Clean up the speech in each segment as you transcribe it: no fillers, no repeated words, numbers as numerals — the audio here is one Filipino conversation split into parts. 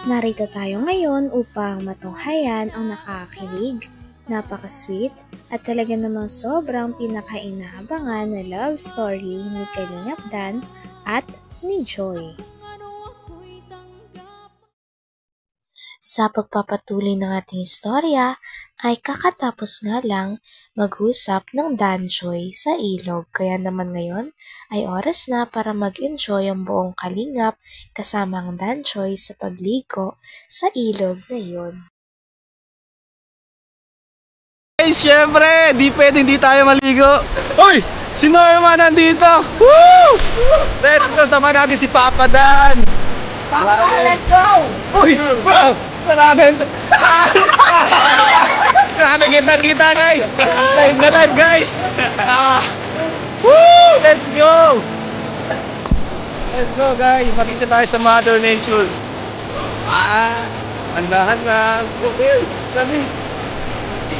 Narito tayo ngayon upang matunghayan ang nakakakilig, napaka-sweet, at talaga namang sobrang pinaka-inaabangan na love story ni Kalingap Dan at ni Joy. Sa pagpapatuloy ng ating istorya ay kakatapos nga lang mag-usap ng Danjoy sa ilog, kaya naman ngayon ay oras na para mag-enjoy ang buong Kalingap kasama ang Danjoy sa pagligo sa ilog na yun. Guys, syempre, di pwedeng di tayo maligo. Uy! Si Norma nandito! Woo! Let's go, sama natin si Papa Dan! Papa, let's go! Uy! Wow! Maraming! Grabe kita guys! Live na live guys! Woo! Let's go! Let's go guys! Makita tayo sa Mother Nature. Andahan na! Okay! Sabi!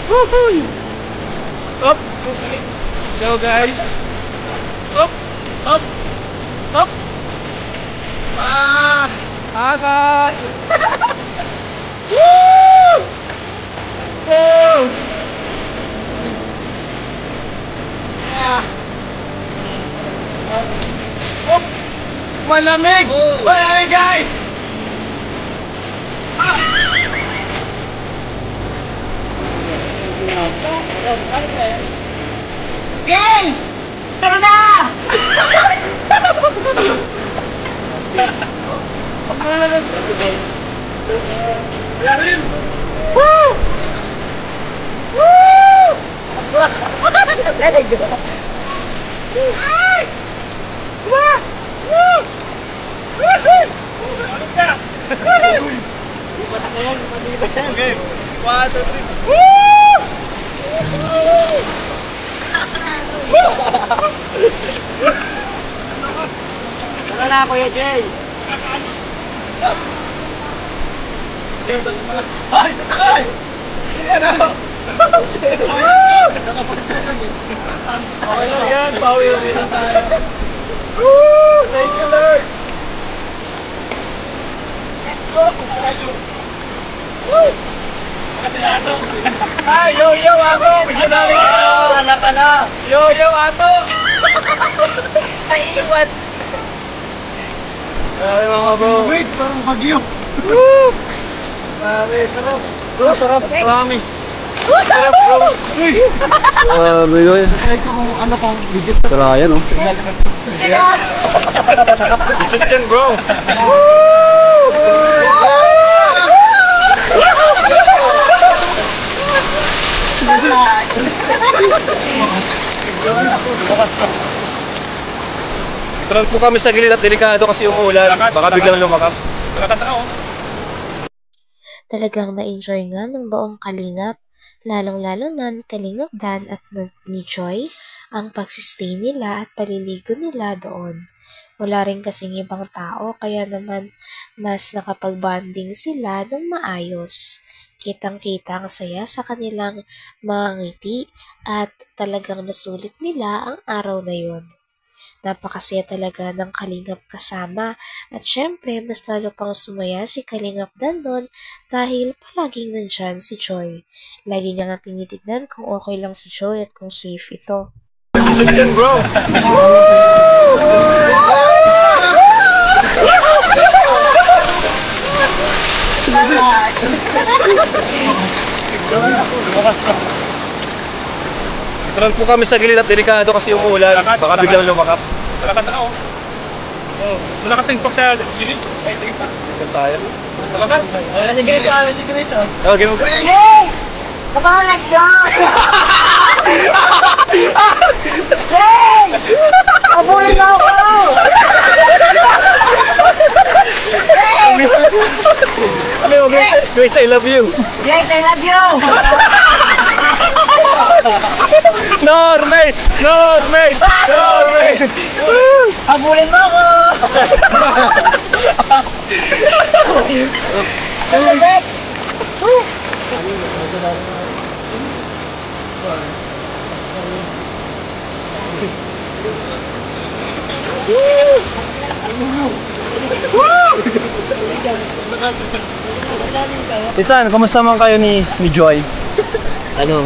Woohoo! Up! Go guys! Up! Up! Up! Akas! Woo! Woo! Up! Malamig! Malamig guys! Guys! Tara na! Woo! Woo! Let it go! Ay! Woo! Woo! Okay, 1, 2, 3. Woo! Tara na, Kuya Jay! Ay! Ay! Ano? Okay lang yan, power rin tayo. Woo! Thank you, Lord! Woo! Ay, yo-yo ako! Gusto namin ka! Anak ka na! Yo-yo ato! Ay, iwan! Ay, mga bro! Wait, parang bagyo! Woo! Sarap! Bro, sarap! Promise! Sarap, bro! Uy! Bro, ay kung ano pang legit. Sarap yan, oh! Legit yan, bro! Woo! Trans po kami sa gilid at delikado kasi yung ulan. Baka biglang lumakas. Talagang na-enjoy nga ng buong Kalingap, lalong-lalo na ni Kalingap Dan at ni Joy ang pagsistay nila at paliligo nila doon. Wala rin kasing ibang tao kaya naman mas nakapag-bonding sila ng maayos. Kitang-kita ang saya sa kanilang mga ngiti at talagang nasulit nila ang araw na yun. Napakasaya talaga ng Kalingap kasama at syempre mas lalo pang sumaya si Kalingap Dan doon dahil palaging nandyan si Joy. Lagi niya nga tinitignan kung okay lang si Joy at kung safe ito. Chicken bro! Trans po kami sa gilid at delikado kasi yung ulan. Baka biglang lumakas. Malakas na, oh. Malakas yung pag sa gilid. Ito tayo. Malakas? Si Grace, si Grace. Okay mo. Hey! Kapag nag-dance! Hey! Abulin mo ako! Hey! Ano yung Grace, I love you. Grace, I love you! Normes! Normes! Normes! Abulin mo ako! Tulad! Isan, kumusta man kayo ni Joy? Ano?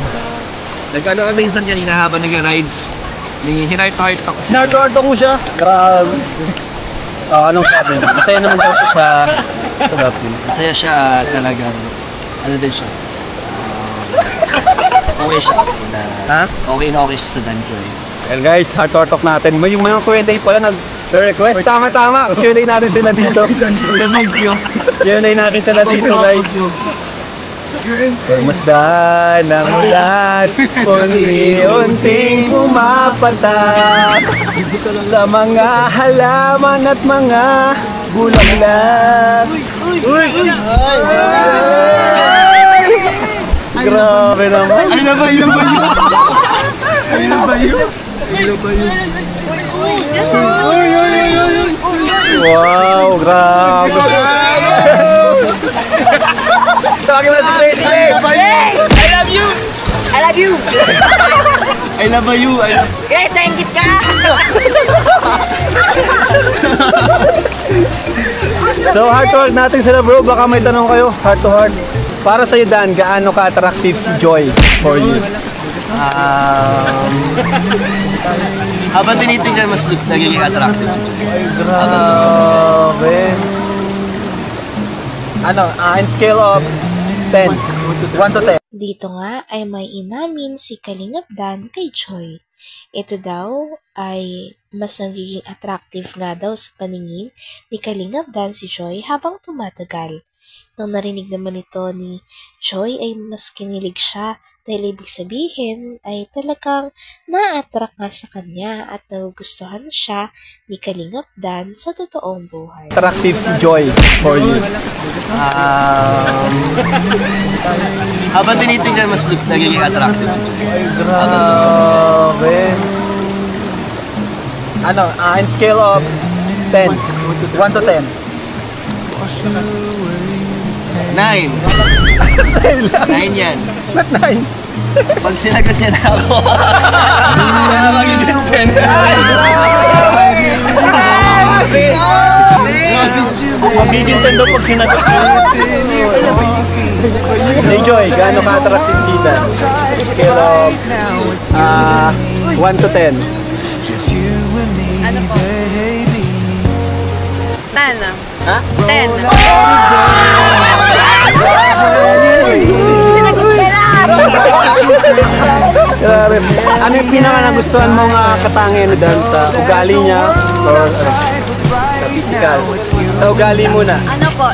Nag-ano kami minsan kanina habang nag-rides. Hinart-heart ako. Sinarto mo siya? Grabe. Anong sabi? Masaya naman daw siya sa Dapil. Masaya siya talagang, ano din siya. Okay siya. Ha? Okay siya sa Danjoy. Well guys, heart talk natin. May yung mga Q&A pala nag-request. Tama. Q&A natin sila dito. Q&A natin sila dito guys. Pagmasdan ng ulan, unti-unting pumapatak sa mga halaman at mga bulaklak. Grabe naman. Ay na ba yun? Wow, grabe. Tawagin mo na si Grace. I love you! I love you! I love you. Grace, nainggit ka! So heart to heart natin sila bro, baka may tanong kayo, heart to heart. Para sa'yo Dan, gaano ka-attractive si Joy for you? Habang tinitingnan mas nagiging attractive siya. Grabe. In scale of 10, 1 to 10. Dito nga ay may inamin si Kalingap Dan kay Joy. Ito daw ay mas nagiging attractive nga daw sa paningin ni Kalingap Dan si Joy habang tumatagal. Nang narinig naman ito ni Joy ay mas kinilig siya dahil ibig sabihin ay talagang na-attract nga sa kanya at nagugustuhan siya ni Kalingap Dan sa totoong buhay. Attractive si Joy for you. Habang tinitingnan mas nagiging attractive siya. Grabe. In scale of 10, 1 to 10. 9 yan. Not 9. Pag sinagot niya na ako, magiging 10. Magiging 10 daw pag sinagot siya. Si Joy, gaano ka-attractive si Dan? Scale of 1 to 10. Ano po? 10. Ha? 10. Grabe. Ano yung pinaka nagustuhan mo nga katangian ni Dan sa ugali niya or sa physical? Sa ugali muna. Ano po,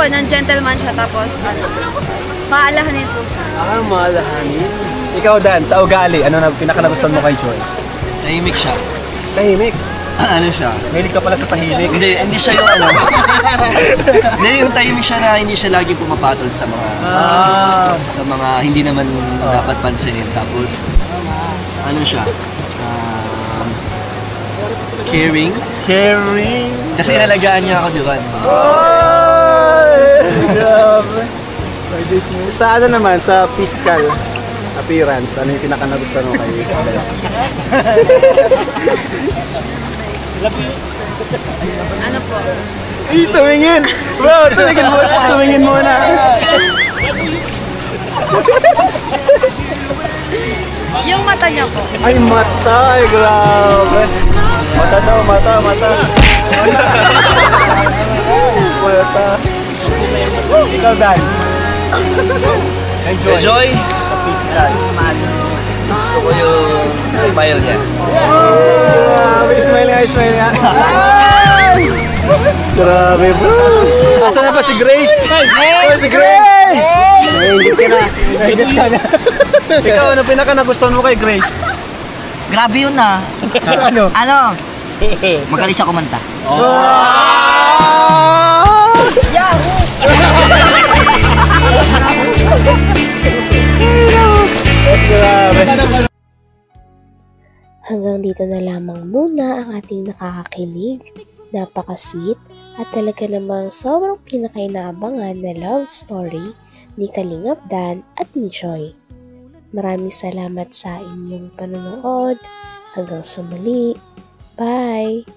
niyang gentleman siya tapos maalahanin po siya. Malahanin. Ikaw Dan, sa ugali, ano na pinaka nagustuhan mo kay Joy? Tahimik siya. Tahimik. Ano siya? Mahilig ka pala sa tahimik. Hindi siya yung ano. Hindi yung tahimik siya na hindi siya lagi pumapatol sa mga hindi naman dapat pansinin. Tapos ano siya? Caring. Kasi inalagaan niya ako, di ba? Grabe. Sa ano naman, sa physical appearance, ano yung pinaka nagustuhan mo kay Ano po? tumingin! Bro, tumingin muna. Yung mata niya po. Ay, mata! Ay, grabe! Mata daw, mata! Mata! Ikaw, Dan. Enjoy! Sa physical. Gusto ko yung smile niya. Grabe, smile nga. Grabe, bro. Asan na ba si Grace? Hey, si Grace! Nahingit ka na. Ikaw, ano pinaka nagustuhan mo kay Grace? Grabe yun ah. Ano? Magaling siya kumanta. Grabe. Hanggang dito na lamang muna ang ating nakakakilig, napaka-sweet at talaga namang sobrang pinakainaabangan na love story ni Kalingap Dan at ni Joy. Maraming salamat sa inyong panonood. Hanggang sa muli. Bye!